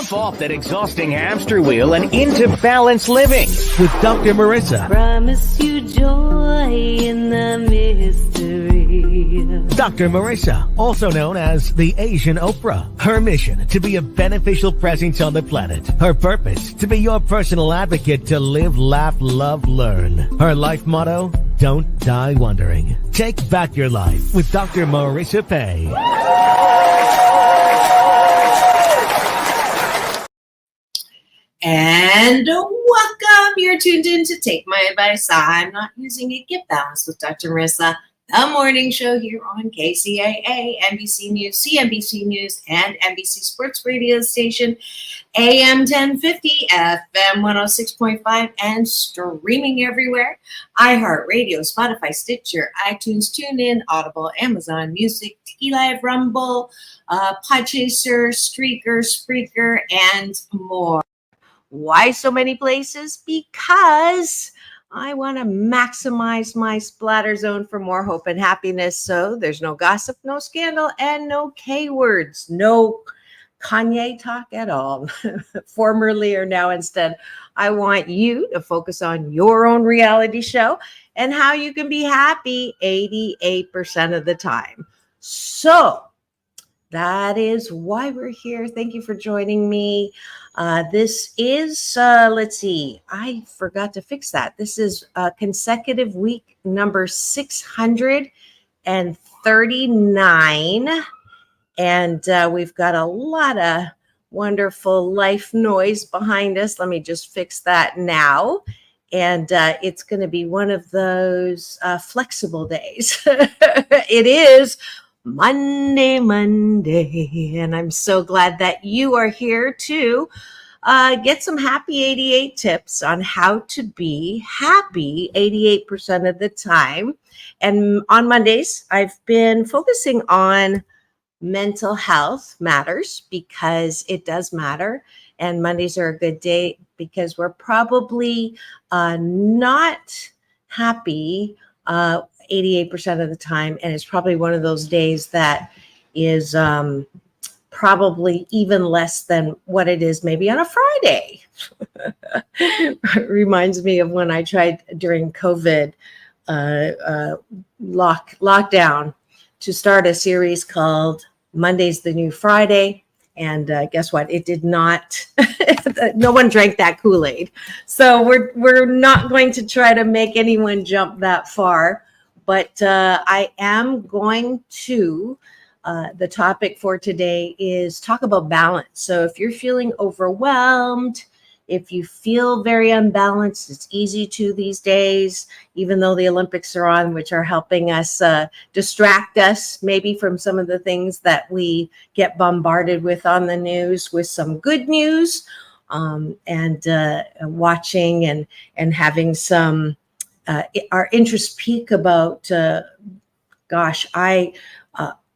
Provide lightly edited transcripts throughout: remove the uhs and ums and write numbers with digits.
Get off that exhausting hamster wheel and into balanced living with Dr. Marissa. Promise you joy in the mystery. Dr. Marissa, also known as the Asian Oprah. Her mission, to be a beneficial presence on the planet. Her purpose, to be your personal advocate to live, laugh, love, learn. Her life motto, don't die wondering. Take back your life with Dr. Marissa Pei. And welcome. You're tuned in to Take My Advice. I'm not using it. Get balanced with Dr. Marissa, the morning show here on KCAA, NBC News, CNBC News, and NBC Sports Radio Station, AM 1050, FM 106.5, and streaming everywhere. iHeartRadio, Spotify, Stitcher, iTunes, TuneIn, Audible, Amazon Music, Live, Rumble, Podchaser, Streaker, Spreaker, and more. Why so many places? Because I want to maximize my splatter zone for more hope and happiness. So there's no gossip, no scandal, and no K words. No Kanye talk at all. Formerly or now instead. I want you to focus on your own reality show and how you can be happy 88% of the time. So that is why we're here. Thank you for joining me. This is, let's see, I forgot to fix that. This is consecutive week number 639. And we've got a lot of wonderful life noise behind us. Let me just fix that now. And it's going to be one of those flexible days. It is Monday, and I'm so glad that you are here to get some happy 88 tips on how to be happy 88% of the time. And on Mondays, I've been focusing on mental health matters because it does matter. And Mondays are a good day because we're probably not happy 88% of the time. And it's probably one of those days that is probably even less than what it is maybe on a Friday. Reminds me of when I tried during COVID lockdown to start a series called Monday's the New Friday. And guess what? It did not, no one drank that Kool-Aid. So we're not going to try to make anyone jump that far. But I am going to, the topic for today is talk about balance. So if you're feeling overwhelmed, if you feel very unbalanced, it's easy to these days, even though the Olympics are on, which are helping us distract us maybe from some of the things that we get bombarded with on the news, with some good news, and watching and having some our interest peak about,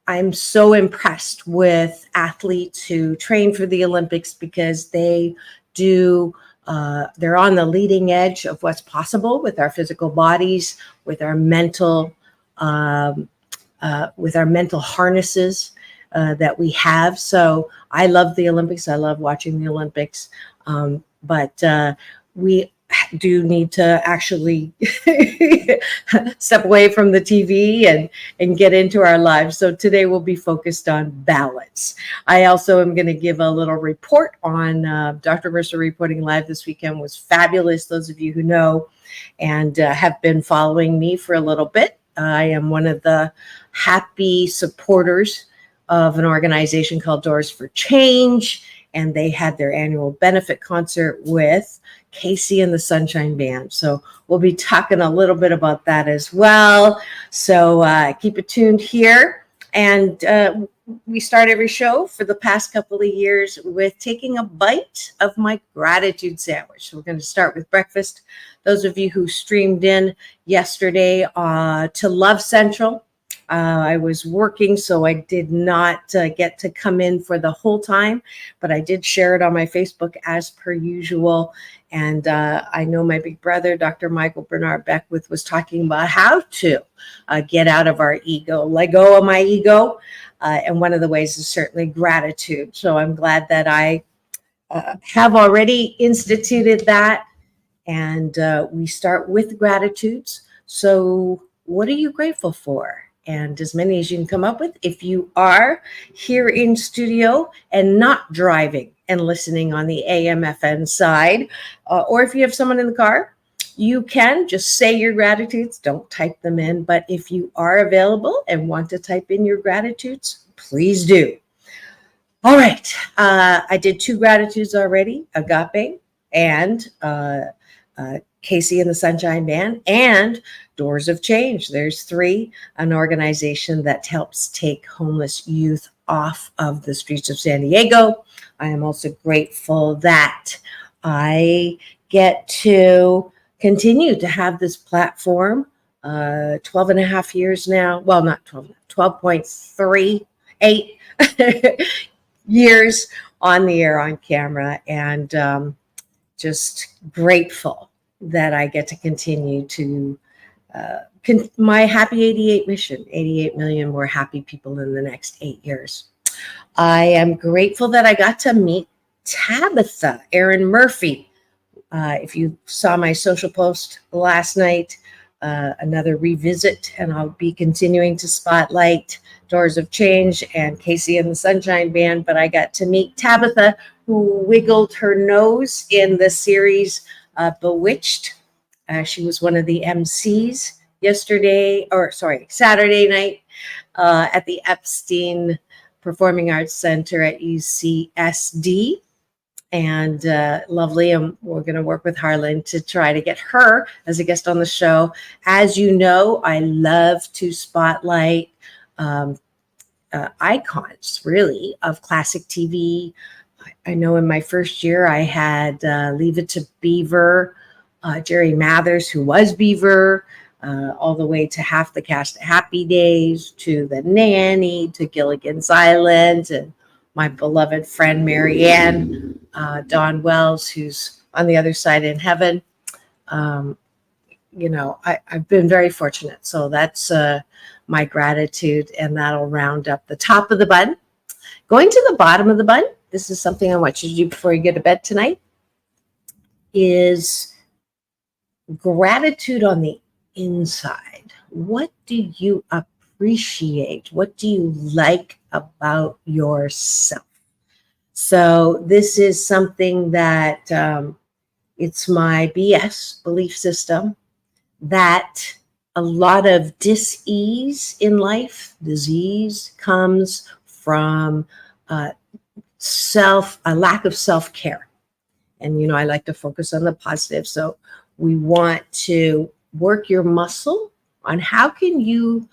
I'm so impressed with athletes who train for the Olympics because they do, they're on the leading edge of what's possible with our physical bodies, with our mental harnesses that we have. So I love the Olympics. I love watching the Olympics. But we do need to actually step away from the TV and get into our lives. So today we'll be focused on balance. I also am going to give a little report on Dr. Marissa reporting live this weekend was fabulous. Those of you who know and have been following me for a little bit, I am one of the happy supporters of an organization called Doors for Change. And they had their annual benefit concert with Casey and the Sunshine Band. So we'll be talking a little bit about that as well. So keep it tuned here. And we start every show for the past couple of years with taking a bite of my gratitude sandwich. So we're going to start with breakfast. Those of you who streamed in yesterday to Love Central, I was working, so I did not get to come in for the whole time, but I did share it on my Facebook as per usual. And I know my big brother, Dr. Michael Bernard Beckwith, was talking about how to get out of our ego, let go of my ego. And one of the ways is certainly gratitude. So I'm glad that I have already instituted that. And we start with gratitudes. So, what are you grateful for? And as many as you can come up with. If you are here in studio and not driving and listening on the AM/FM side, or if you have someone in the car, you can just say your gratitudes. Don't type them in. But if you are available and want to type in your gratitudes, please do. All right. I did 2 gratitudes already, Agape and Casey and the Sunshine Band, and Doors of Change. There's 3, an organization that helps take homeless youth off of the streets of San Diego. I am also grateful that I get to continue to have this platform 12 and a half years now. Well, not 12, 12.38 years on the air, on camera, and just grateful that I get to continue to my Happy 88 mission, 88 million more happy people in the next 8 years. I am grateful that I got to meet Tabitha Erin Murphy. If you saw my social post last night, another revisit, and I'll be continuing to spotlight Doors of Change and Casey and the Sunshine Band, but I got to meet Tabitha, who wiggled her nose in the series Bewitched. She was one of the MCs Saturday night at the Epstein Performing Arts Center at UCSD. And lovely, and we're going to work with Harlan to try to get her as a guest on the show. As you know, I love to spotlight icons, really, of classic TV. I know in my first year I had Leave It to Beaver, Jerry Mathers, who was Beaver, all the way to half the cast of Happy Days, to The Nanny, to Gilligan's Island, and my beloved friend Marianne Dawn Wells, who's on the other side in heaven. I've been very fortunate. So that's my gratitude, and that'll round up the top of the bun. Going to the bottom of the bun, this is something I want you to do before you go to bed tonight, is gratitude on the inside. What do you appreciate? What do you like about yourself? So this is something that it's my BS, belief system, that a lot of dis-ease in life, disease, comes from a lack of self-care. And, I like to focus on the positive. So we want to work your muscle on how can you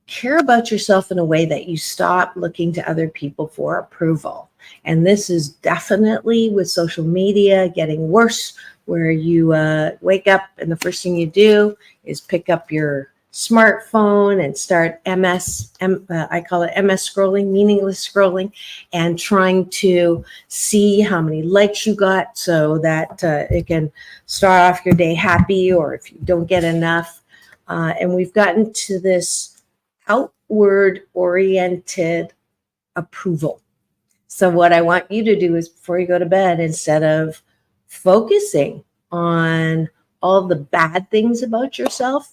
care about yourself in a way that you stop looking to other people for approval. And this is definitely with social media getting worse, where you wake up and the first thing you do is pick up your smartphone and start I call it MS scrolling, meaningless scrolling, and trying to see how many likes you got so that it can start off your day happy, or if you don't get enough. And we've gotten to this outward oriented approval. So what I want you to do is, before you go to bed, instead of focusing on all the bad things about yourself,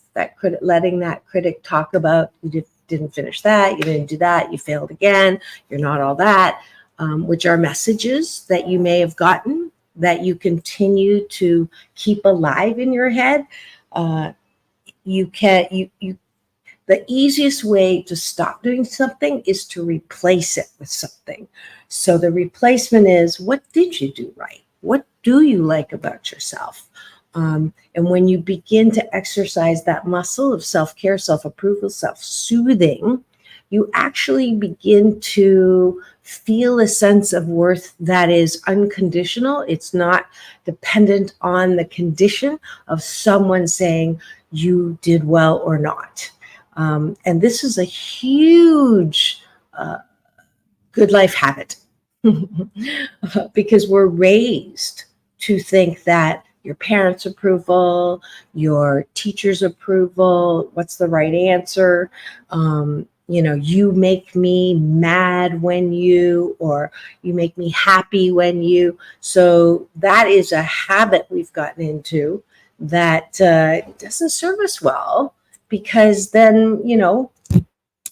letting that critic talk about, you didn't finish that, you didn't do that, you failed again, you're not all that, which are messages that you may have gotten that you continue to keep alive in your head. The easiest way to stop doing something is to replace it with something. So the replacement is, what did you do right? What do you like about yourself? And when you begin to exercise that muscle of self-care, self-approval, self-soothing, you actually begin to feel a sense of worth that is unconditional. It's not dependent on the condition of someone saying you did well or not. And this is a huge good life habit because we're raised to think that your parents' approval, your teacher's approval, what's the right answer, you make me mad when or you make me happy when so that is a habit we've gotten into that doesn't serve us well, because then,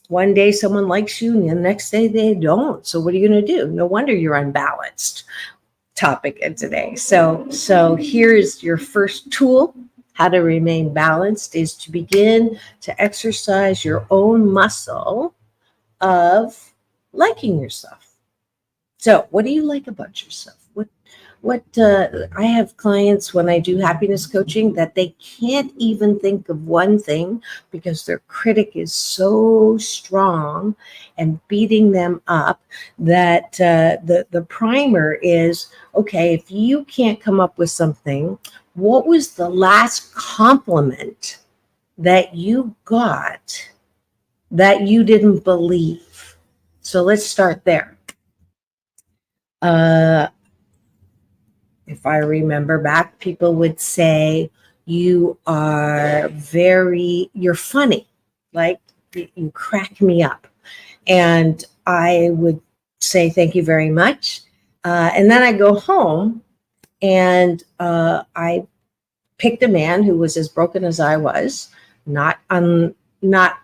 one day someone likes you and the next day they don't. So what are you going to do? No wonder you're unbalanced. Topic of today. So here's your first tool. How to remain balanced is to begin to exercise your own muscle of liking yourself. So what do you like about yourself? What I have clients when I do happiness coaching that they can't even think of one thing because their critic is so strong and beating them up that the primer is, okay, if you can't come up with something, what was the last compliment that you got that you didn't believe? So let's start there. If I remember back, people would say, you're funny, like you crack me up. And I would say, thank you very much. And then I go home and I picked a man who was as broken as I was, not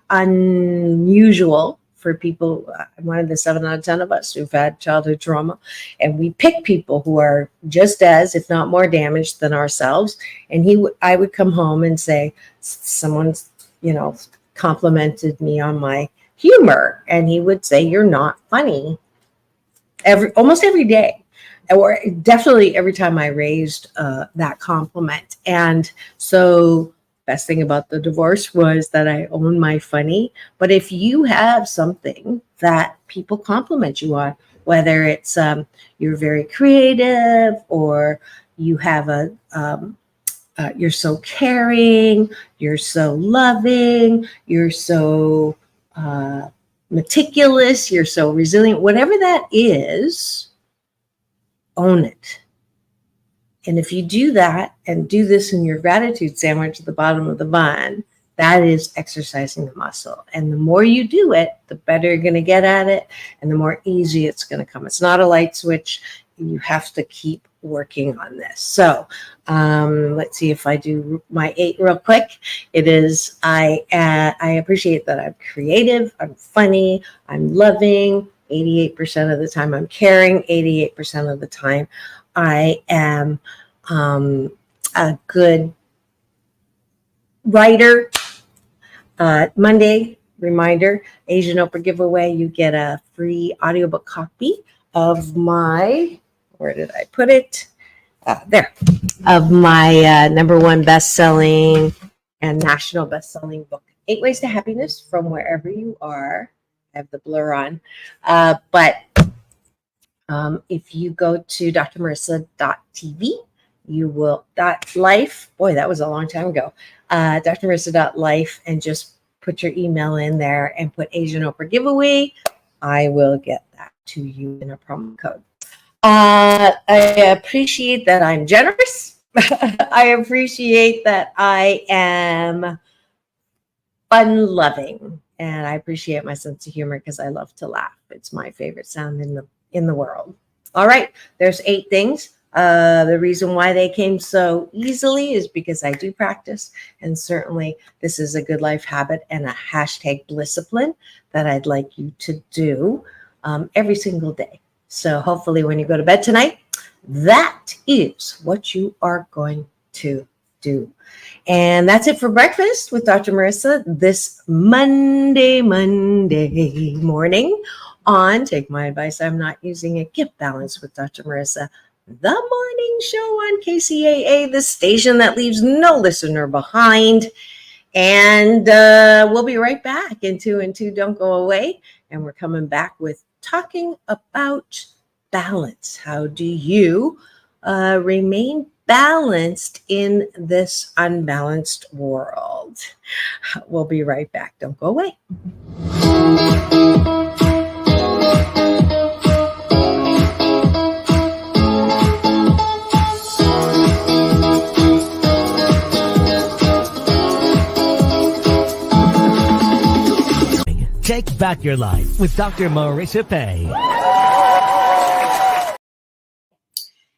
unusual for people. I'm one of the 7 out of 10 of us who've had childhood trauma, and we pick people who are just as, if not more, damaged than ourselves. And I would come home and say, someone's, complimented me on my humor, and he would say, you're not funny. Almost every day, or definitely every time I raised that compliment. And so best thing about the divorce was that I own my funny. But if you have something that people compliment you on, whether it's you're very creative, or you have you're so caring, you're so loving, you're so meticulous, you're so resilient, whatever that is, own it. And if you do that and do this in your gratitude sandwich at the bottom of the bun, that is exercising the muscle. And the more you do it, the better you're going to get at it, and the more easy it's going to come. It's not a light switch. You have to keep working on this. So let's see if I do my 8 real quick. It is, I appreciate that I'm creative, I'm funny, I'm loving. 88% of the time I'm caring. 88% of the time I am a good writer. Monday, reminder, Asian Oprah giveaway. You get a free audiobook copy of my, where did I put it? There. Of my #1 best-selling and national best-selling book, 8 Ways to Happiness from Wherever You Are. I have the blur on. But if you go to drmarissa.tv, you will .life. Boy, that was a long time ago. drmarissa.life, and just put your email in there and put Asian Oprah giveaway. I will get that to you in a promo code. I appreciate that I'm generous. I appreciate that I am fun-loving, and I appreciate my sense of humor because I love to laugh. It's my favorite sound in the world. All right, there's 8 things. The reason why they came so easily is because I do practice, and certainly this is a good life habit and a hashtag Blisscipline that I'd like you to do every single day. So hopefully when you go to bed tonight, that is what you are going to do. And that's it for breakfast with Dr. Marissa this Monday morning on Take My Advice, I'm Not Using It, Get Balance with Dr. Marissa, the morning show on KCAA, the station that leaves no listener behind. And we'll be right back in 2 and 2. Don't go away. And we're coming back with talking about balance. How do you remain balanced in this unbalanced world? We'll be right back. Don't go away. Take back your life with Dr. Marissa Pei.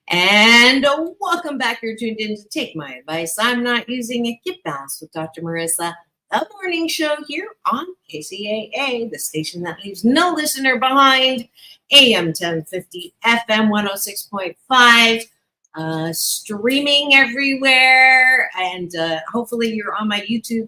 And welcome back. You're tuned in to Take My Advice. I'm Not Using It. Get Balanced with Dr. Marissa, the morning show here on KCAA, the station that leaves no listener behind, AM 1050, FM 106.5, streaming everywhere. And hopefully you're on my YouTube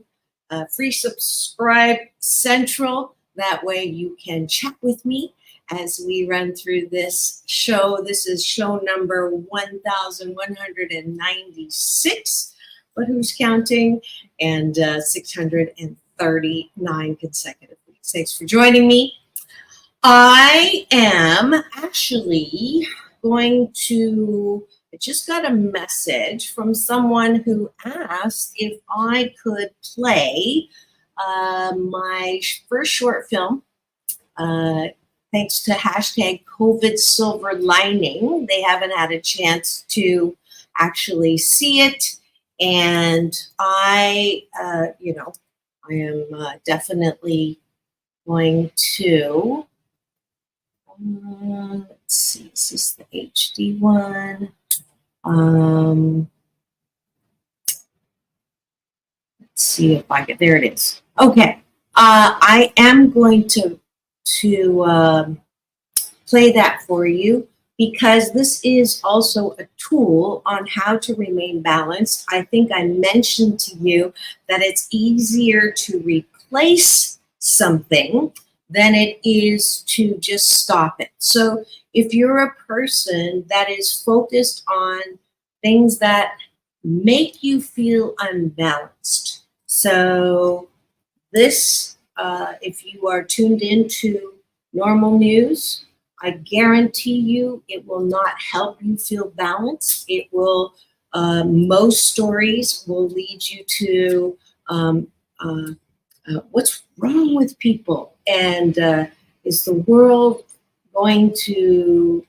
free subscribe central. That way you can chat with me as we run through this show. This is show number 1196, but who's counting? And 639 consecutive weeks. Thanks for joining me. I am actually going to, I just got a message from someone who asked if I could play my first short film, thanks to hashtag COVID Silver Lining. They haven't had a chance to actually see it. And I am definitely going to, let's see, is this the HD one? Let's see if I get, there it is. Okay, I am going to play that for you because this is also a tool on how to remain balanced. I think I mentioned to you that it's easier to replace something than it is to just stop it. So if you're a person that is focused on things that make you feel unbalanced, so this, if you are tuned into normal news, I guarantee you it will not help you feel balanced. It will, most stories will lead you to what's wrong with people, and is the world going to,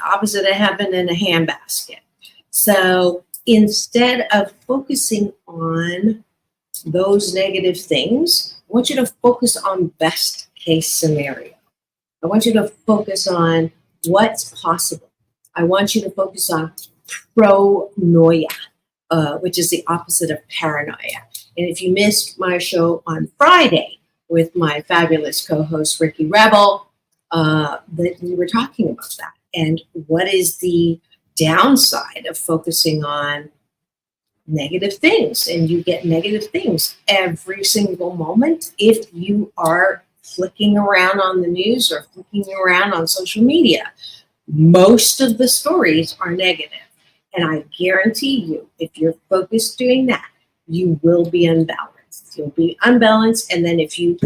opposite of heaven in a handbasket. So instead of focusing on those negative things, I want you to focus on best case scenario. I want you to focus on what's possible. I want you to focus on pronoia, which is the opposite of paranoia. And if you missed my show on Friday with my fabulous co-host, Ricky Rebel, that we were talking about that. And what is the downside of focusing on negative things? And you get negative things every single moment if you are flicking around on the news or flicking around on social media. Most of the stories are negative. And I guarantee you, if you're focused doing that, you will be unbalanced. You'll be unbalanced. And then if you,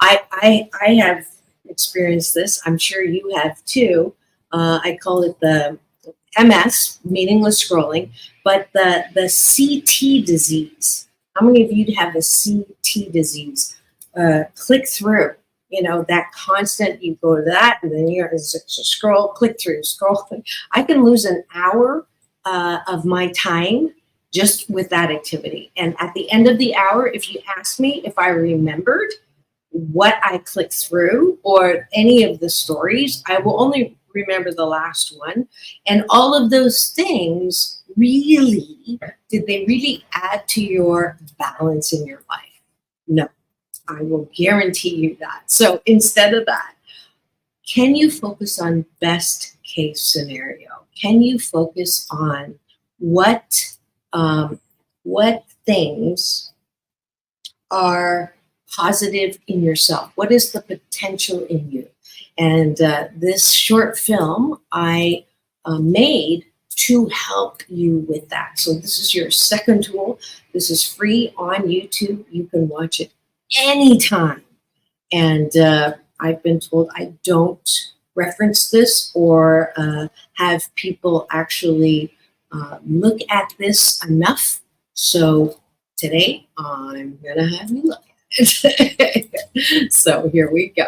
I have experienced this. I'm sure you have too. I call it the MS, meaningless scrolling, but the CT disease. How many of you have the CT disease? Click through, that constant, you go to that and then you're scroll, click through, scroll. I can lose an hour of my time just with that activity. And at the end of the hour, if you ask me if I remembered what I clicked through or any of the stories, I will only remember the last one. And all of those things really, did they really add to your balance in your life? No, I will guarantee you that. So instead of that, can you focus on best case scenario? Can you focus on what things are positive in yourself? What is the potential in you? And this short film I made to help you with that. So this is your second tool. This is free on YouTube. You can watch it anytime. And I've been told I don't reference this or have people actually look at this enough. So today I'm going to have you look at it. So here we go.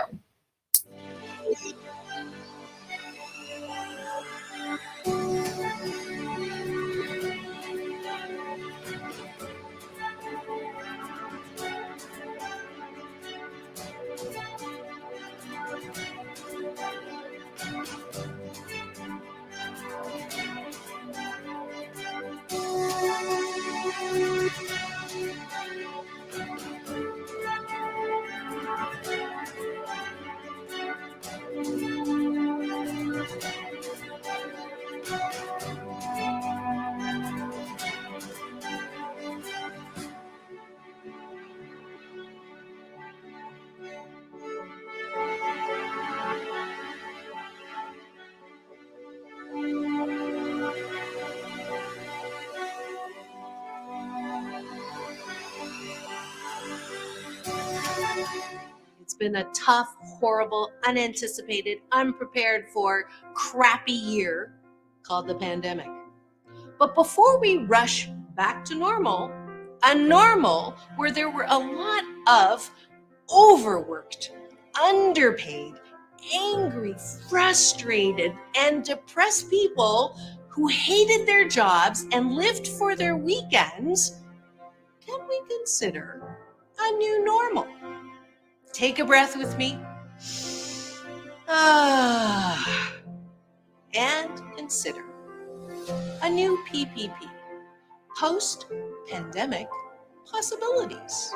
It's been a tough, horrible, unanticipated, unprepared for, crappy year called the pandemic. But before we rush back to normal, a normal where there were a lot of overworked, underpaid, angry, frustrated, and depressed people who hated their jobs and lived for their weekends, can we consider a new normal? Take a breath with me. And consider a new PPP, post-pandemic possibilities.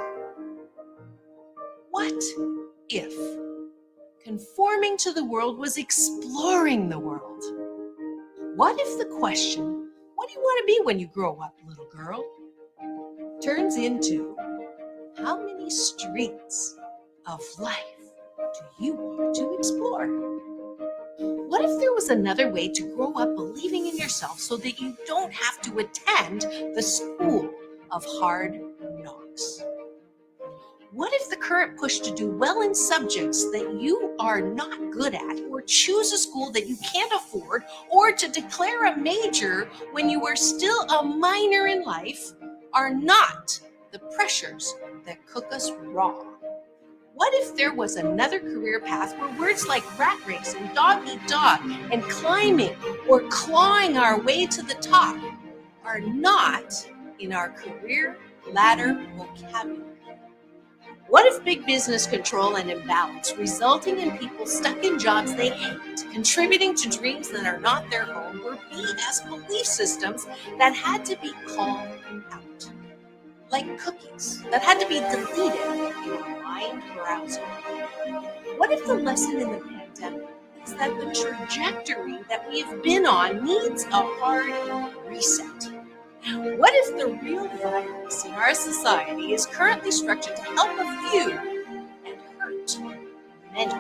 What if conforming to the world was exploring the world? What if the question, what do you want to be when you grow up, little girl, turns into, how many streets of life do you want to explore? What if there was another way to grow up believing in yourself so that you don't have to attend the school of hard knocks? What if the current push to do well in subjects that you are not good at, or choose a school that you can't afford, or to declare a major when you are still a minor in life are not the pressures that cook us raw? What if there was another career path where words like rat race and dog eat dog and climbing or clawing our way to the top are not in our career ladder vocabulary? What if big business control and imbalance, resulting in people stuck in jobs they hate, contributing to dreams that are not their own, were BS belief systems that had to be called out? Like cookies that had to be deleted in a mind browser. What if the lesson in the pandemic is that the trajectory that we have been on needs a hard reset? What if the real virus in our society is currently structured to help a few and hurt many?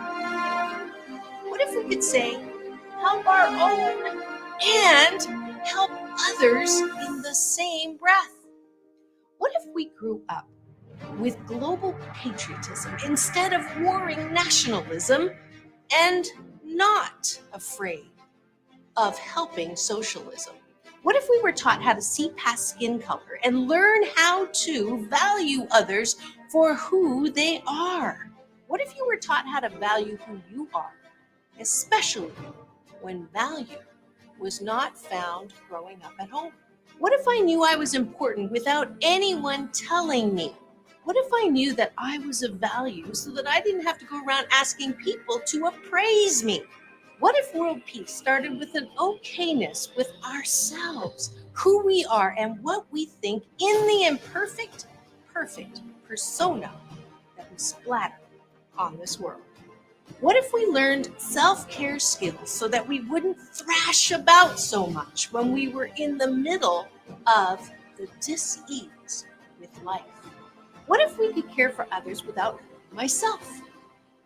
What if we could say, help our own and help others in the same breath? What if we grew up with global patriotism instead of warring nationalism and not afraid of helping socialism? What if we were taught how to see past skin color and learn how to value others for who they are? What if you were taught how to value who you are, especially when value was not found growing up at home? What if I knew I was important without anyone telling me? What if I knew that I was of value so that I didn't have to go around asking people to appraise me? What if world peace started with an okayness with ourselves, who we are, and what we think in the imperfect, perfect persona that we splatter on this world? What if we learned self-care skills so that we wouldn't thrash about so much when we were in the middle of the dis-ease with life? What if we could care for others without hurting myself?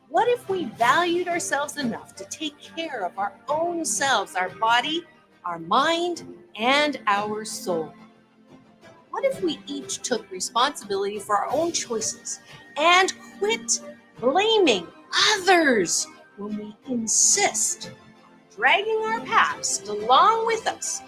What if we valued ourselves enough to take care of our own selves, our body, our mind, and our soul? What if we each took responsibility for our own choices and quit blaming others when we insist on dragging our past along with us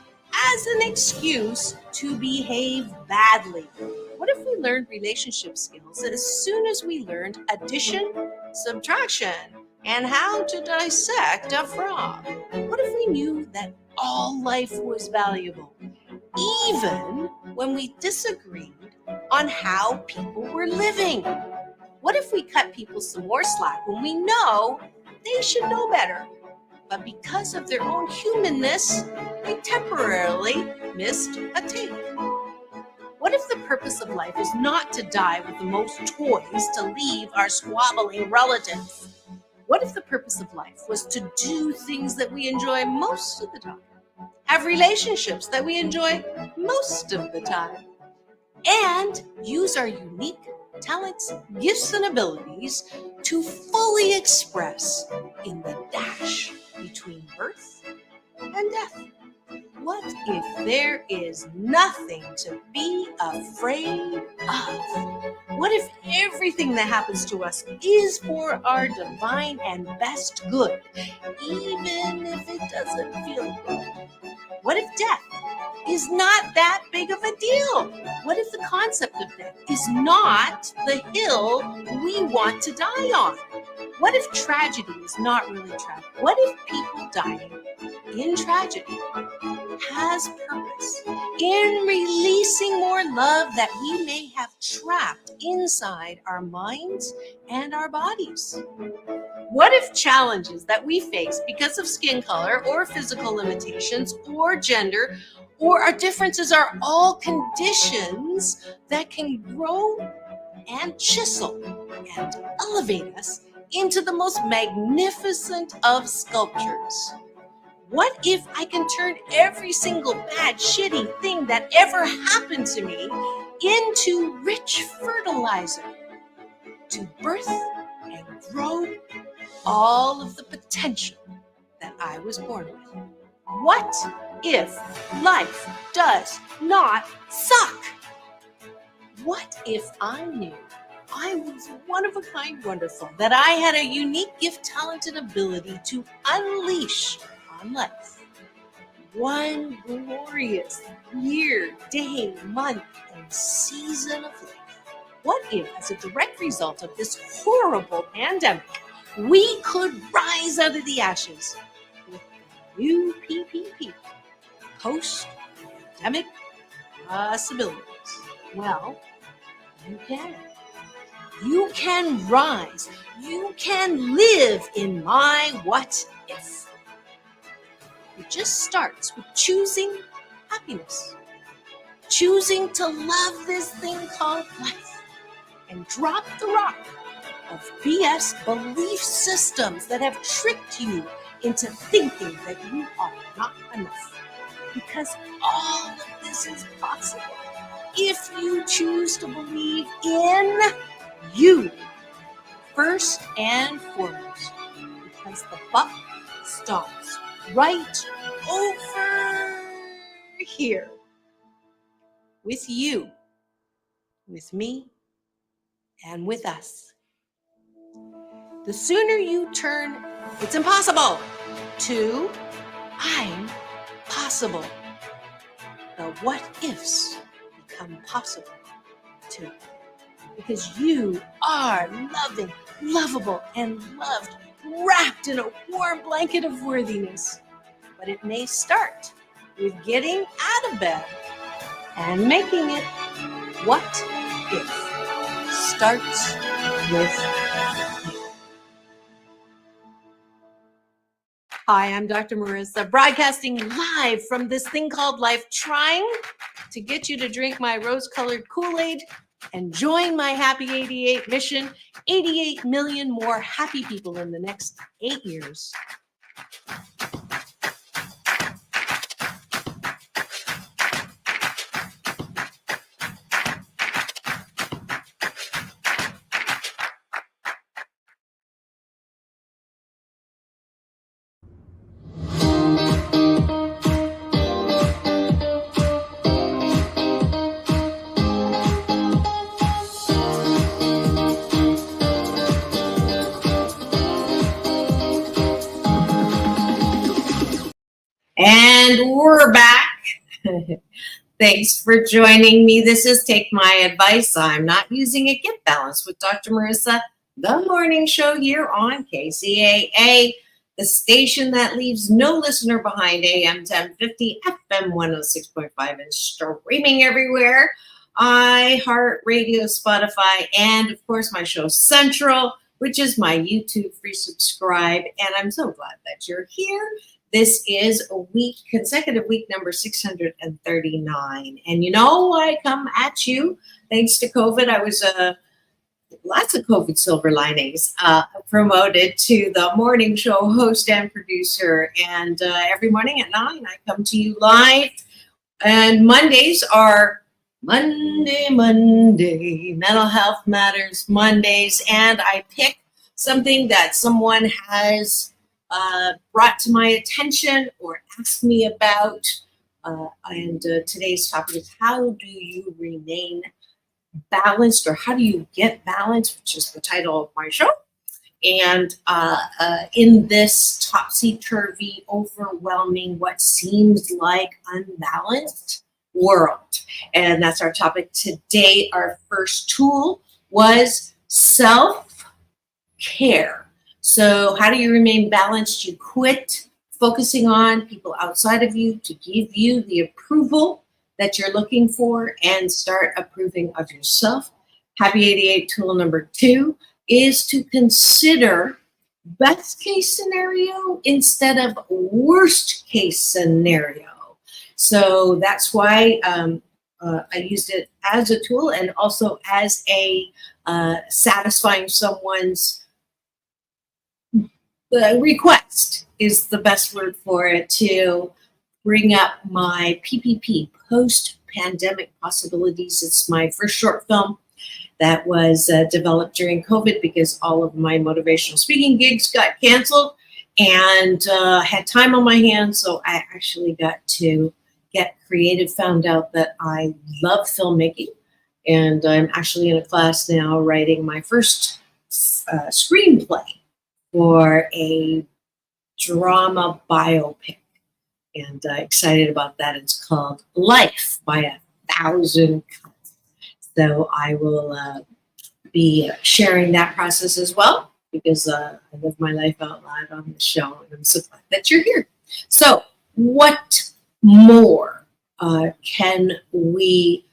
as an excuse to behave badly? What if we learned relationship skills as soon as we learned addition, subtraction, and how to dissect a frog? What if we knew that all life was valuable, even when we disagreed on how people were living? What if we cut people some more slack when we know they should know better, but because of their own humanness, they temporarily missed a take? What if the purpose of life is not to die with the most toys to leave our squabbling relatives? What if the purpose of life was to do things that we enjoy most of the time, have relationships that we enjoy most of the time, and use our unique talents, gifts, and abilities to fully express in the dash between birth and death? What if there is nothing to be afraid of? What if everything that happens to us is for our divine and best good, even if it doesn't feel good? What if death is not that big of a deal? What if the concept of death is not the hill we want to die on? What if tragedy is not really tragic? What if people dying in tragedy has purpose in releasing more love that we may have trapped inside our minds and our bodies? What if challenges that we face because of skin color or physical limitations or gender or our differences are all conditions that can grow and chisel and elevate us into the most magnificent of sculptures? What if I can turn every single bad, shitty thing that ever happened to me into rich fertilizer to birth and grow all of the potential that I was born with? What if life does not suck? What if I knew I was one of a kind wonderful, that I had a unique gift, talent, and ability to unleash on life one glorious year, day, month, and season of life? What if, as a direct result of this horrible pandemic, we could rise out of the ashes with the new PPP, post-pandemic possibilities? Well, you can. You can rise. You can live in my what if. It just starts with choosing happiness, choosing to love this thing called life, and drop the rock of BS belief systems that have tricked you into thinking that you are not enough. Because all of this is possible if you choose to believe in you first and foremost. Because the buck stops right over here with you, with me, and with us. The sooner you turn "it's impossible" to "I'm possible," the what ifs become possible too. Because you are loving, lovable, and loved, wrapped in a warm blanket of worthiness. But it may start with getting out of bed and making it what if starts with you. Hi, I'm Dr. Marissa, broadcasting live from this thing called life, trying to get you to drink my rose-colored Kool-Aid and join my Happy 88 mission, 88 million more happy people in the next 8 years. And we're back. Thanks for joining me. This is Take My Advice. I'm not using it. Get Balanced with Dr. Marissa, the morning show here on KCAA, the station that leaves no listener behind, AM 1050, FM 106.5, and streaming everywhere. iHeartRadio, Spotify, and of course my show Central, which is my YouTube free subscribe. And I'm so glad that you're here. This is consecutive week number 639. And you know, I come at you thanks to COVID. I was lots of COVID silver linings, promoted to the morning show host and producer. And every morning at 9, I come to you live. And Mondays are Monday, Mental Health Matters Mondays. And I pick something that someone has brought to my attention or asked me about and today's topic is how do you remain balanced, or how do you get balanced, which is the title of my show. And in this topsy-turvy, overwhelming, what seems like unbalanced world. And that's our topic today. Our first tool was self-care. So how do you remain balanced? You quit focusing on people outside of you to give you the approval that you're looking for and start approving of yourself. Happy 88 tool number 2 is to consider best case scenario instead of worst case scenario. So that's why I used it as a tool and also as a satisfying someone's request is the best word for it, to bring up my PPP, post-pandemic possibilities. It's my first short film that was developed during COVID because all of my motivational speaking gigs got canceled, and had time on my hands, so I actually got to get creative, found out that I love filmmaking, and I'm actually in a class now writing my first screenplay for a drama biopic, and excited about that. It's called Life by 1,000 Cuts. So I will be sharing that process as well, because I live my life out loud on the show, and I'm so glad that you're here. So what more can we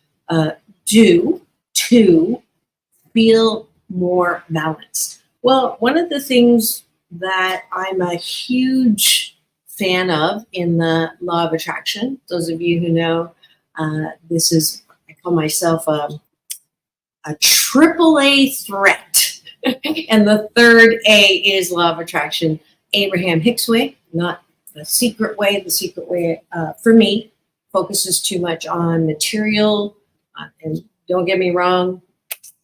do to feel more balanced? Well, one of the things that I'm a huge fan of in the law of attraction, those of you who know, this is, I call myself a AAA threat. And the third A is law of attraction, Abraham Hicks way, not the secret way. The secret way, for me, focuses too much on material. And don't get me wrong,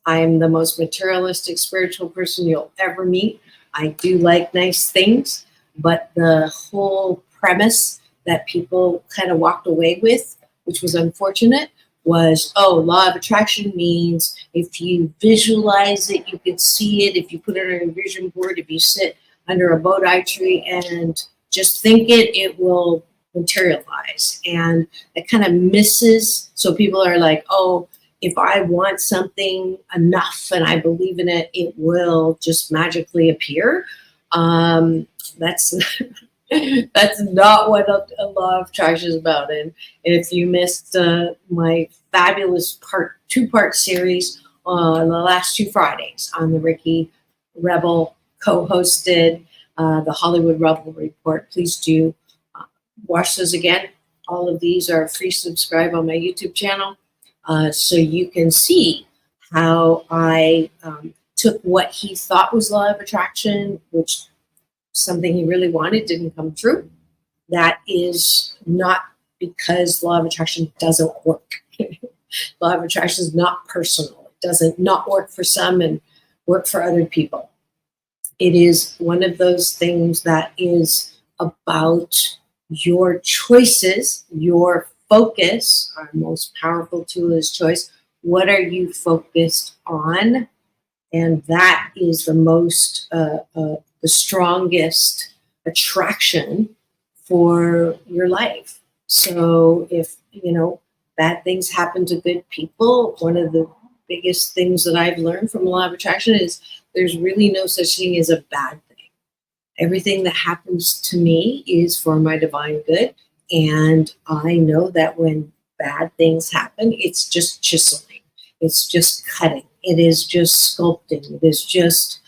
I'm the most materialistic spiritual person you'll ever meet. I do like nice things, but the whole premise that people kind of walked away with, which was unfortunate, was, oh, law of attraction means if you visualize it, you can see it. If you put it on your vision board, if you sit under a bodhi tree and just think it, it will materialize. And it kind of misses. So people are like, oh, if I want something enough and I believe in it, it will just magically appear. That's that's not what a law of attraction is about. And if you missed my fabulous two-part series on the last 2 Fridays on the Ricky Rebel co-hosted the Hollywood Rebel Report, please do watch those again. All of these are free. Subscribe on my YouTube channel. So you can see how I took what he thought was law of attraction, which something he really wanted didn't come true. That is not because law of attraction doesn't work. Law of attraction is not personal. It doesn't not work for some and work for other people. It is one of those things that is about your choices, your focus. Our most powerful tool is choice. What are you focused on? And that is the most, the strongest attraction for your life. So if, you know, bad things happen to good people, one of the biggest things that I've learned from law of attraction is there's really no such thing as a bad thing. Everything that happens to me is for my divine good. And I know that when bad things happen, it's just chiseling. It's just cutting. It is just sculpting. It is just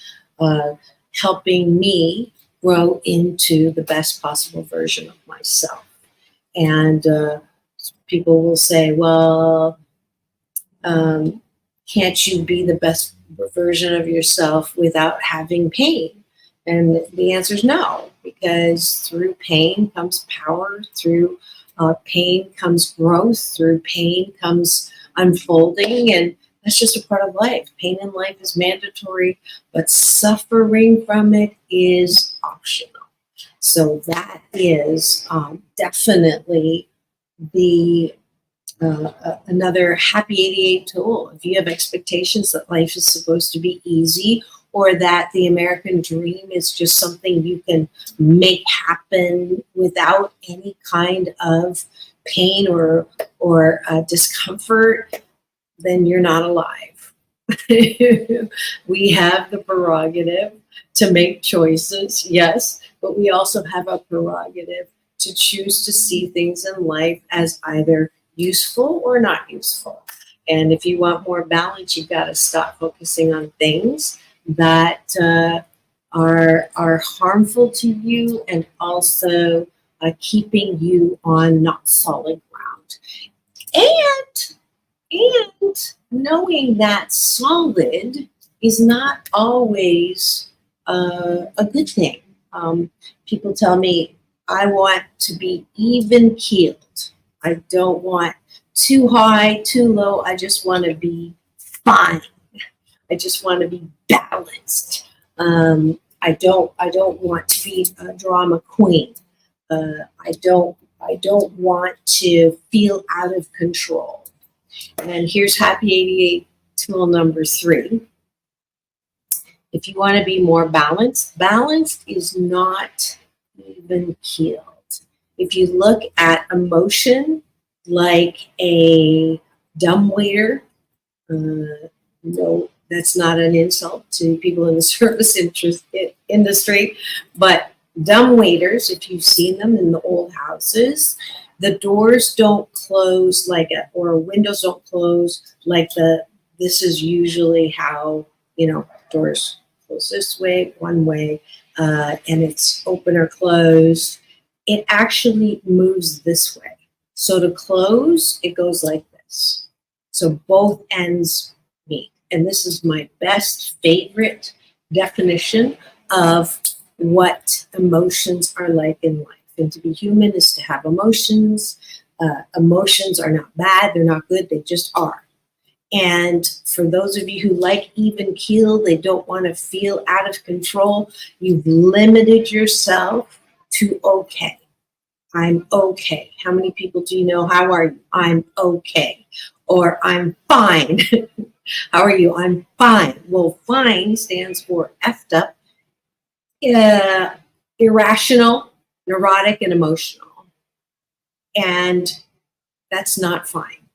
helping me grow into the best possible version of myself. And people will say, well, can't you be the best version of yourself without having pain? And the answer is no, because through pain comes power, through pain comes growth, through pain comes unfolding, and that's just a part of life. Pain in life is mandatory, but suffering from it is optional. So that is definitely the another happy 88 tool. If you have expectations that life is supposed to be easy, or that the American dream is just something you can make happen without any kind of pain or discomfort, then you're not alive. We have the prerogative to make choices, yes, but we also have a prerogative to choose to see things in life as either useful or not useful. And if you want more balance, you've got to stop focusing on things that are harmful to you, and also keeping you on not solid ground. And knowing that solid is not always a good thing. People tell me, I want to be even keeled. I don't want too high, too low. I just want to be fine. I just want to be balanced. I don't want to be a drama queen. I don't want to feel out of control. And here's Happy 88 tool number 3. If you want to be more balanced, balanced is not even keeled. If you look at emotion like a dumbwaiter, no, that's not an insult to people in the service industry, but dumbwaiters, if you've seen them in the old houses, the doors don't close or windows don't close like this is usually how, doors close this way, one way, and it's open or closed. It actually moves this way. So to close, it goes like this. So both ends meet. And this is my best favorite definition of what emotions are like in life. And to be human is to have emotions. Emotions are not bad, they're not good, they just are. And for those of you who like even keel, they don't want to feel out of control, you've limited yourself to okay. I'm okay. How many people do you know? How are you? I'm okay. Or I'm fine. How are you? I'm fine. Well, fine stands for effed up, irrational, neurotic, and emotional. And that's not fine.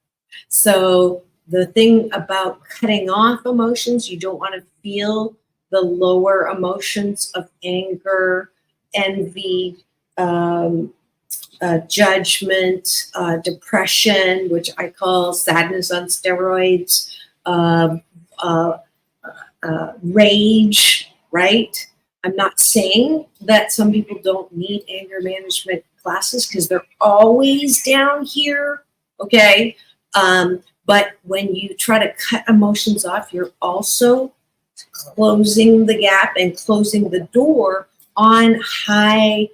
So the thing about cutting off emotions, you don't want to feel the lower emotions of anger, envy, judgment, depression, which I call sadness on steroids, rage, right? I'm not saying that some people don't need anger management classes because they're always down here, okay? But when you try to cut emotions off, you're also closing the gap and closing the door on high,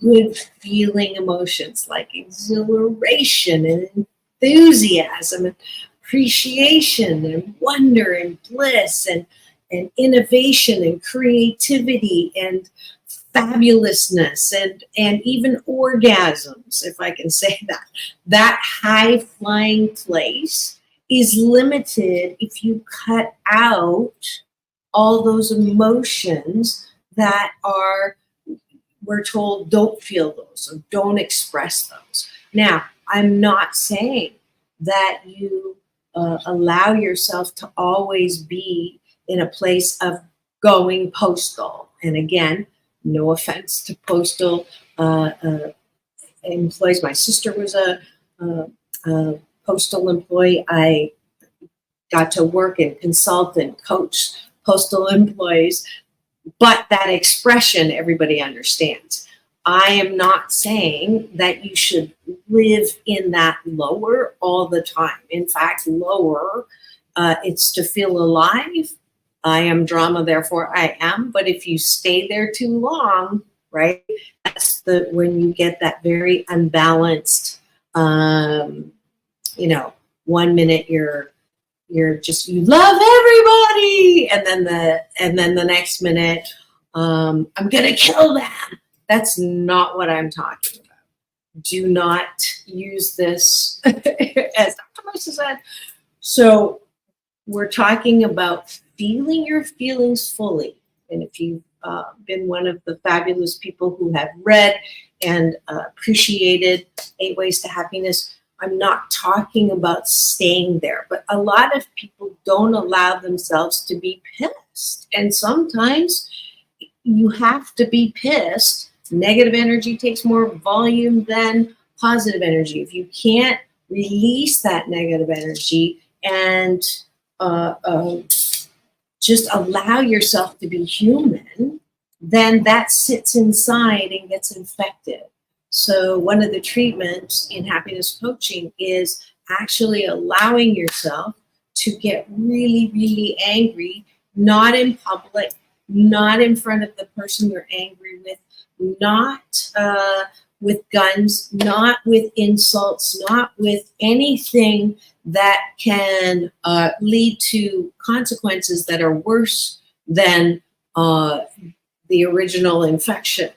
good feeling emotions like exhilaration and enthusiasm and appreciation and wonder and bliss and innovation and creativity and fabulousness and even orgasms, if I can say that. That high flying place is limited if you cut out all those emotions that we're told don't feel those or don't express those. Now, I'm not saying that you allow yourself to always be in a place of going postal. And again, no offense to postal employees. My sister was a postal employee. I got to work and consult and coach postal employees. But that expression, everybody understands. I am not saying that you should live in that lower all the time. In fact, lower, it's to feel alive. I am drama, therefore I am. But if you stay there too long, right, that's when you get that very unbalanced, 1 minute you love everybody, and then the next minute, I'm gonna kill them. That's not what I'm talking about. do not use this, as Dr. Marissa said. So we're talking about feeling your feelings fully. And if you've been one of the fabulous people who have read and appreciated 8 Ways to Happiness, I'm not talking about staying there, but a lot of people don't allow themselves to be pissed. And sometimes you have to be pissed. Negative energy takes more volume than positive energy. If you can't release that negative energy and just allow yourself to be human, then that sits inside and gets infected. So one of the treatments in happiness coaching is actually allowing yourself to get really, really angry, not in public, not in front of the person you're angry with, not with guns, not with insults, not with anything that can lead to consequences that are worse than the original infection.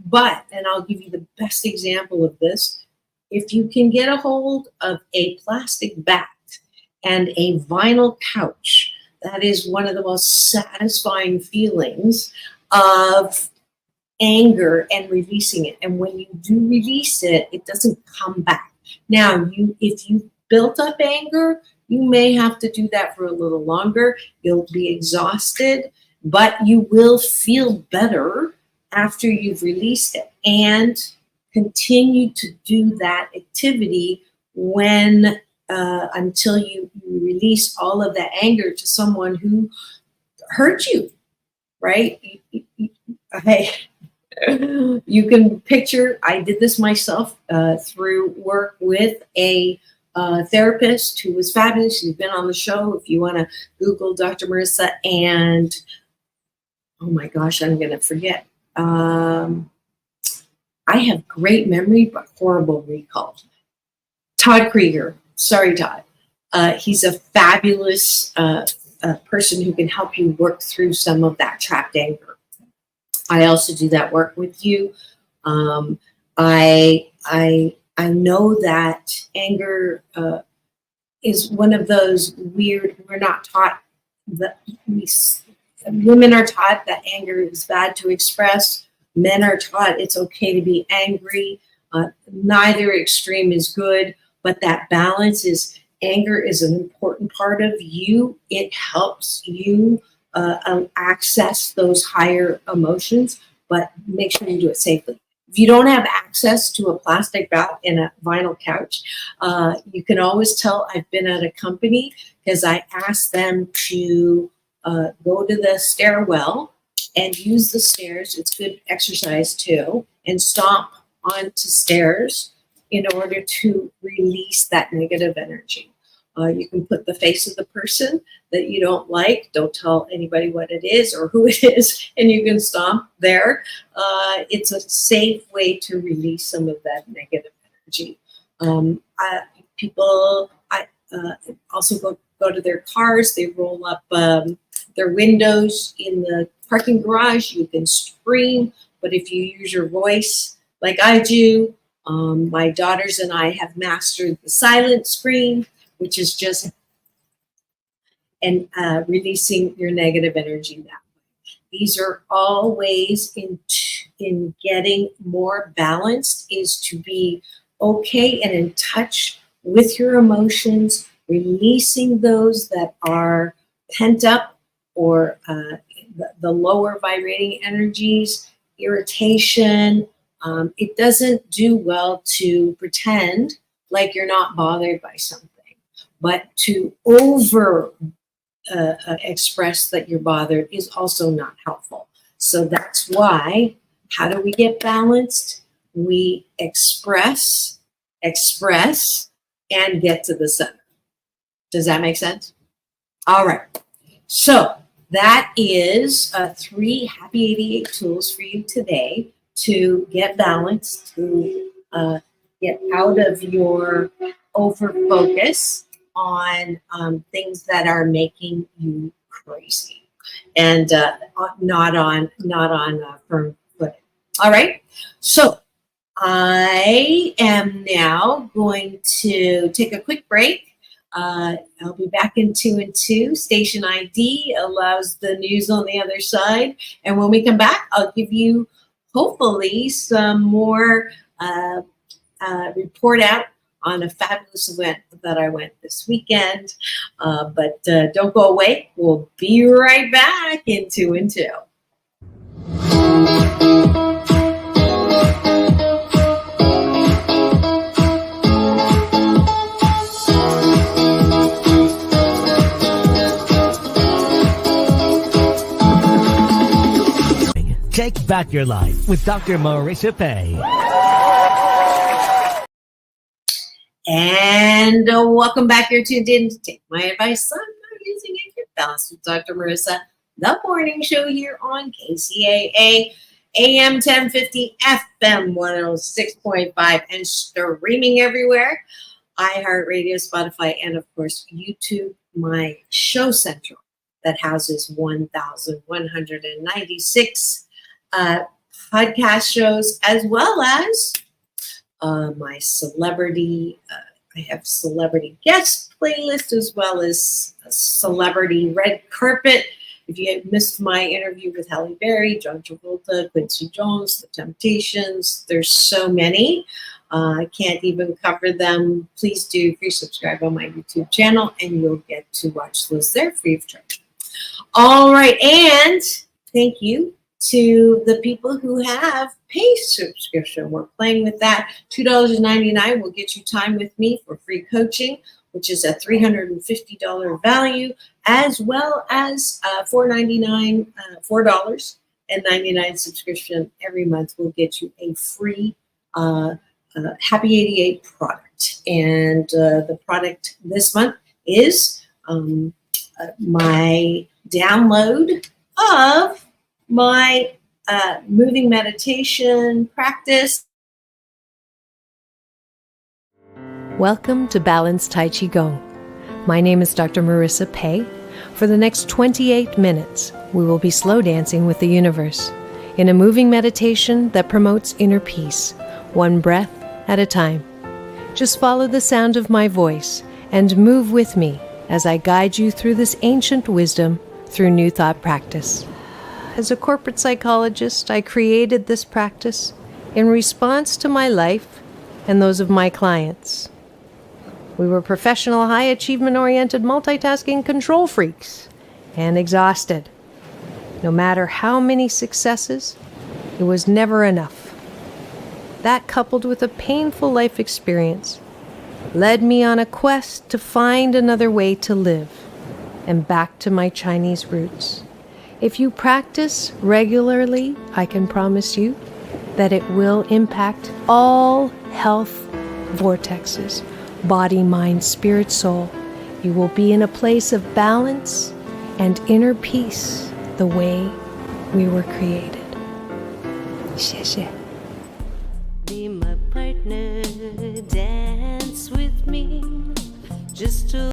But, and I'll give you the best example of this, if you can get a hold of a plastic bat and a vinyl couch, that is one of the most satisfying feelings of anger and releasing it. And when you do release it, it doesn't come back. Now, if you built up anger, you may have to do that for a little longer. You'll be exhausted, but you will feel better after you've released it, and continue to do that activity when until you release all of that anger to someone who hurt you, right? You can picture, I did this myself through work with a therapist who was fabulous. She's been on the show. If you want to Google Dr. Marissa, and oh my gosh, I'm going to forget. I have great memory, but horrible recall. Todd Krieger. Sorry, Todd. He's a fabulous person who can help you work through some of that trapped anger. I also do that work with you. I know that anger is one of those weird, we're not taught that women are taught that anger is bad to express. Men are taught it's okay to be angry. Neither extreme is good, but that balance is, anger is an important part of you. It helps you access those higher emotions, but make sure you do it safely. If you don't have access to a plastic bat and a vinyl couch, you can always tell I've been at a company because I asked them to go to the stairwell and use the stairs. It's good exercise too, and stomp onto stairs in order to release that negative energy. You can put the face of the person that you don't like. Don't tell anybody what it is or who it is, and you can stomp there. It's a safe way to release some of that negative energy. People also go to their cars. They roll up their windows in the parking garage. You can scream, but if you use your voice like I do, my daughters and I have mastered the silent scream, which is just releasing your negative energy that way. These are all ways in getting more balanced, is to be okay and in touch with your emotions, releasing those that are pent up or the lower vibrating energies, irritation. It doesn't do well to pretend like you're not bothered by something, but to over express that you're bothered is also not helpful. So that's why, how do we get balanced? We express, and get to the center. Does that make sense? All right. So that is 3 Happy 88 tools for you today to get balanced, to get out of your over focus on things that are making you crazy, and not on firm footing. All right. So I am now going to take a quick break. I'll be back in 2 and 2. Station ID allows the news on the other side. And when we come back, I'll give you hopefully some more report out on a fabulous event that I went this weekend. But don't go away. We'll be right back in 2 and 2. Take back your life with Dr. Marissa Pei. And welcome back. You're tuned in to Take My Advice on Not Using It. Get Balanced with Dr. Marissa, the morning show here on KCAA, AM 1050, FM 106.5, and streaming everywhere. iHeartRadio, Spotify, and of course, YouTube, my show central that houses 1,196 podcast shows, as well as my celebrity, I have celebrity guest playlist, as well as a celebrity red carpet. If you missed my interview with Halle Berry, John Travolta, Quincy Jones, The Temptations, there's so many. I can't even cover them. Please do free subscribe on my YouTube channel, and you'll get to watch those there free of charge. All right, and thank you to the people who have paid subscription. We're playing with that. $2.99 will get you time with me for free coaching, which is a $350 value, as well as $4.99 subscription every month will get you a free Happy 88 product. And the product this month is my download of my moving meditation practice. Welcome to Balanced Tai Chi Gong. My name is Dr. Marissa Pei. For the next 28 minutes, we will be slow dancing with the universe in a moving meditation that promotes inner peace, one breath at a time. Just follow the sound of my voice and move with me as I guide you through this ancient wisdom through New Thought practice. As a corporate psychologist, I created this practice in response to my life and those of my clients. We were professional, high achievement-oriented, multitasking control freaks and exhausted. No matter how many successes, it was never enough. That, coupled with a painful life experience, led me on a quest to find another way to live and back to my Chinese roots. If you practice regularly, I can promise you that it will impact all health vortexes, body, mind, spirit, soul. You will be in a place of balance and inner peace the way we were created. 谢谢. Be my partner, dance with me, just to...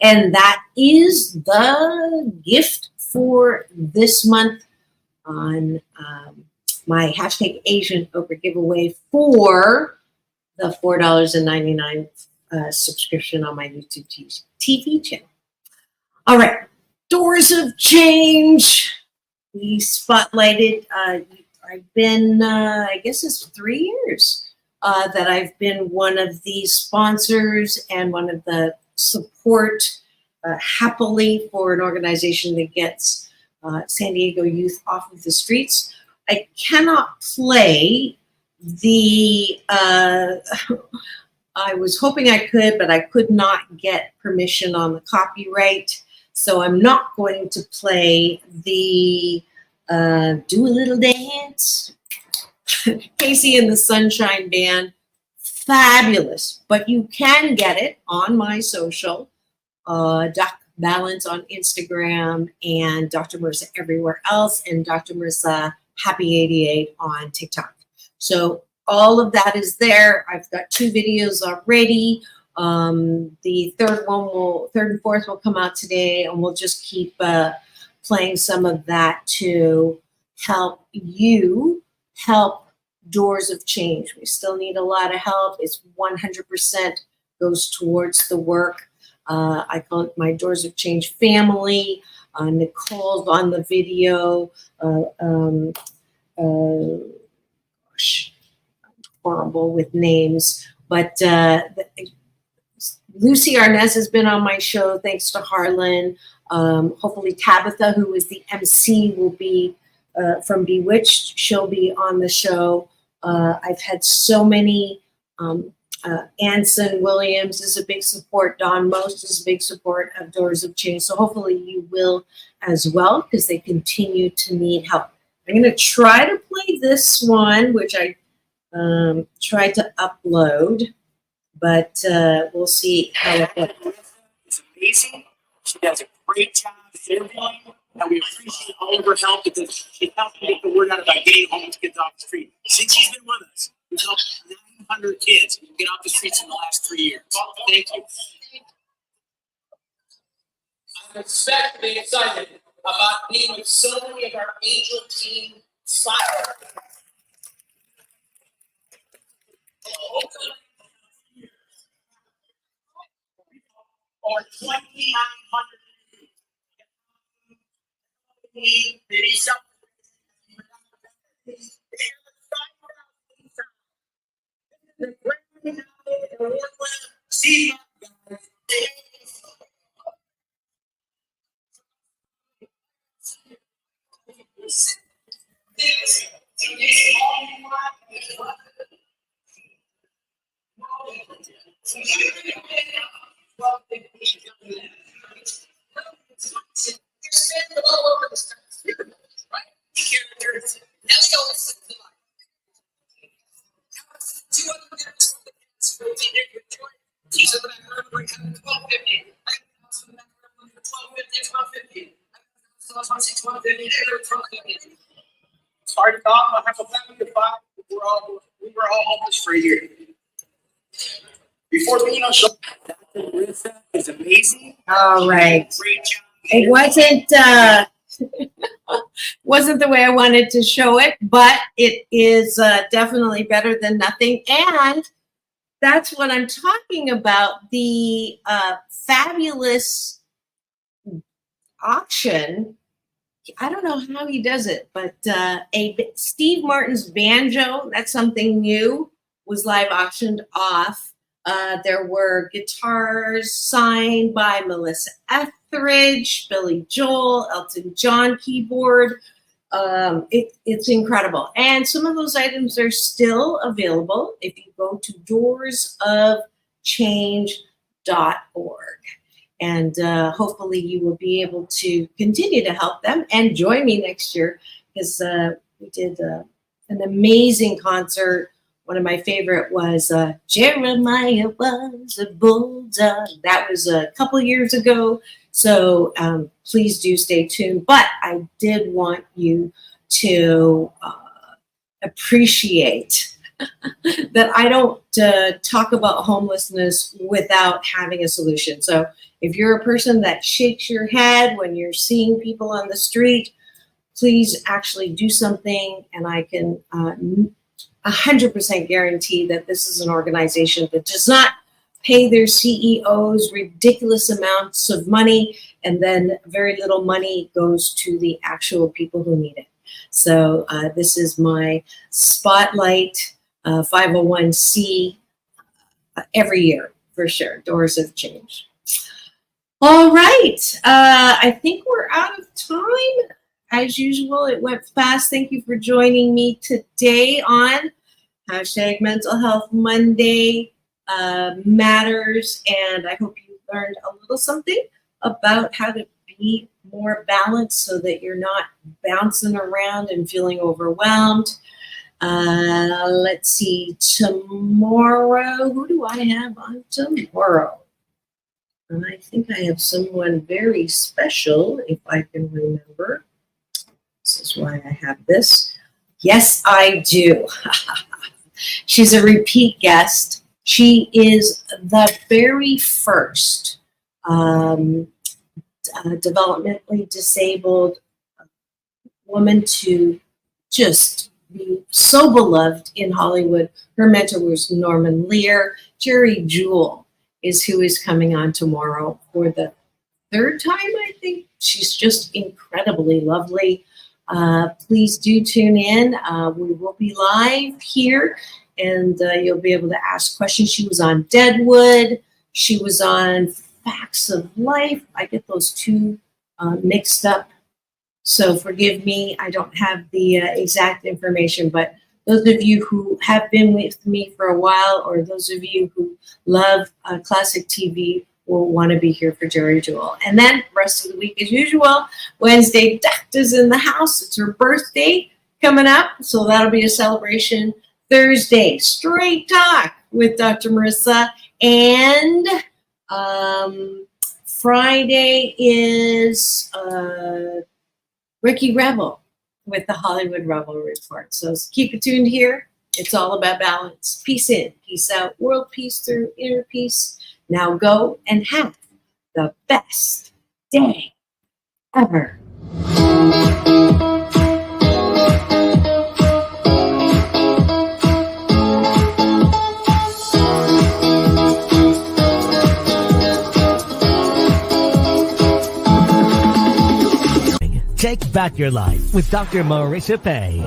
And that is the gift for this month on my hashtag Asian Oprah giveaway for the $4.99 subscription on my YouTube TV channel. All right, Doors of Change. We spotlighted, I've been, I guess it's 3 years that I've been one of these sponsors and one of the support happily for an organization that gets San Diego youth off of the streets. I cannot play the, I was hoping I could, but I could not get permission on the copyright. So I'm not going to play the Do a Little Dance. Casey and the Sunshine Band. Fabulous. But you can get it on my social, Doc Balance on Instagram, and Dr. Marissa everywhere else, and Dr. Marissa Happy 88 on TikTok. So all of that is there. I've got 2 videos already. The third and fourth will come out today, and we'll just keep playing some of that to help you help Doors of Change. We still need a lot of help. It's 100% goes towards the work. I call it my Doors of Change family. Nicole's on the video. Gosh, horrible with names, but Lucy Arnaz has been on my show, thanks to Harlan. Hopefully Tabitha, who is the MC, will be from Bewitched. She'll be on the show. I've had so many. Anson Williams is a big support. Don Most is a big support of Doors of Change. So hopefully you will as well, because they continue to need help. I'm going to try to play this one, which I tried to upload, but we'll see how it goes. It's amazing. She does a great job interviewing, and we appreciate all of her help because she helped me get the word out about getting homeless kids off the street. Since she's been with us, we've helped 900 kids get off the streets in the last 3 years. Thank you. I'm especially excited about being with so many of our angel team sponsors. Or 2,900 See, started off, I have a family of 5. We were all homeless for a year. Before being on show, Dr. Marissa is amazing. All right. Great job. It wasn't the way I wanted to show it, but it is definitely better than nothing. And that's what I'm talking about. The fabulous auction. I don't know how he does it, but Steve Martin's banjo, that's something new, was live auctioned off. There were guitars signed by Melissa Etheridge, Billy Joel, Elton John keyboard. It's incredible. And some of those items are still available if you go to doorsofchange.org. And hopefully you will be able to continue to help them and join me next year, because we did an amazing concert. One of my favorite was Jeremiah was a bulldog. That was a couple years ago. So please do stay tuned. But I did want you to appreciate that I don't talk about homelessness without having a solution. So if you're a person that shakes your head when you're seeing people on the street, please actually do something. And I can 100% guarantee that this is an organization that does not pay their CEOs ridiculous amounts of money, and then very little money goes to the actual people who need it. So this is my spotlight 501c every year for sure. Doors of Change. All right. I think we're out of time. As usual, it went fast. Thank you for joining me today on #Mental Health Monday Matters. And I hope you learned a little something about how to be more balanced so that you're not bouncing around and feeling overwhelmed. Let's see, tomorrow, who do I have on tomorrow? And I think I have someone very special, if I can remember. This is why I have this. Yes, I do. She's a repeat guest. She is the very first developmentally disabled woman to just be so beloved in Hollywood. Her mentor was Norman Lear. Jerry Jewell is who is coming on tomorrow for the third time, I think. She's just incredibly lovely. Please do tune in. We will be live here, and you'll be able to ask questions. She was on Deadwood. She was on Facts of Life. I get those two mixed up, so forgive me. I don't have the exact information, but those of you who have been with me for a while, or those of you who love classic TV, will want to be here for Jerry Jewell. And then rest of the week as usual. Wednesday, Doctor's in the house. It's her birthday coming up, so that'll be a celebration. Thursday, Straight Talk with Dr. Marissa. And Friday is Ricky Rebel with the Hollywood Rebel Report. So keep it tuned here. It's all about balance. Peace in, peace out, world peace through inner peace. Now go and have the best day ever. Take back your life with Dr. Marissa Pei.